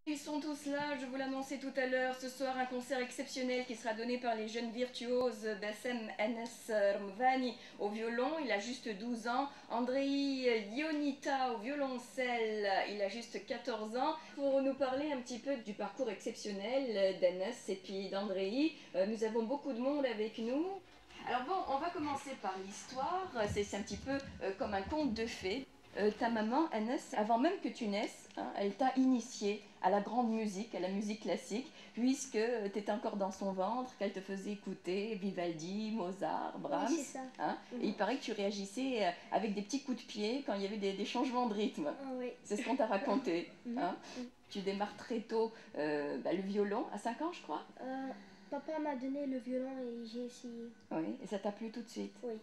Ils sont tous là, je vous l'annonçais tout à l'heure. Ce soir, un concert exceptionnel qui sera donné par les jeunes virtuoses Bassem Anas Rmvani au violon, il a juste 12 ans. Andrei Ionita au violoncelle, il a juste 14 ans. Pour nous parler un petit peu du parcours exceptionnel d'Anas et puis d'Andrei, nous avons beaucoup de monde avec nous. Alors bon, on va commencer par l'histoire. C'est un petit peu comme un conte de fées. Ta maman, Anas, avant même que tu naisses, hein, elle t'a initié à la grande musique, à la musique classique, puisque tu étais encore dans son ventre, qu'elle te faisait écouter Vivaldi, Mozart, Brahms. Oui, c'est ça. Hein, et il paraît que tu réagissais avec des petits coups de pied quand il y avait des changements de rythme. Oui. C'est ce qu'on t'a raconté. Hein. Tu démarres très tôt le violon, à 5 ans, je crois. Papa m'a donné le violon et j'ai essayé. Oui, et ça t'a plu tout de suite. Oui.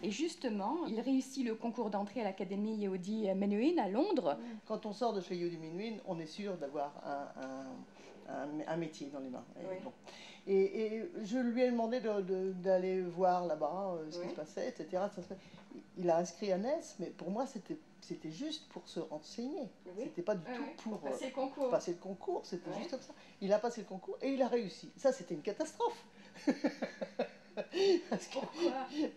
Et justement, il réussit le concours d'entrée à l'Académie Yehudi Menuhin à Londres. Quand on sort de chez Yehudi Menuhin, on est sûr d'avoir un métier dans les mains. Oui. Bon. Et je lui ai demandé d'aller voir là-bas ce qui se passait, etc. Il a inscrit Agnès, mais pour moi, c'était juste pour se renseigner. Oui. C'était pas du tout pour passer le concours. Passer le concours, c'était juste comme ça. Il a passé le concours et il a réussi. Ça, c'était une catastrophe.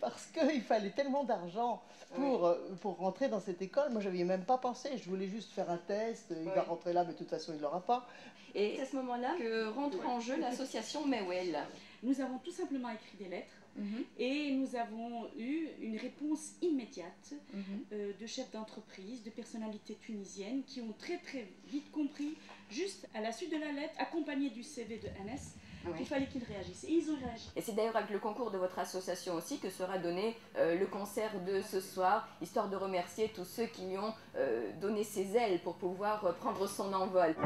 Parce qu'il fallait tellement d'argent pour rentrer dans cette école. Moi, je n'avais même pas pensé. Je voulais juste faire un test. Il va rentrer là, mais de toute façon, il ne l'aura pas. Et c'est à ce moment-là que rentre en jeu l'association Mewel. Nous avons tout simplement écrit des lettres et nous avons eu une réponse immédiate de chefs d'entreprise, de personnalités tunisiennes qui ont très vite compris, juste à la suite de la lettre, accompagnée du CV de Anas, qu'il fallait qu'ils réagissent. Et ils ont réagi. Et c'est d'ailleurs avec le concours de votre association aussi que sera donné le concert de ce soir, histoire de remercier tous ceux qui lui ont donné ses ailes pour pouvoir prendre son envol.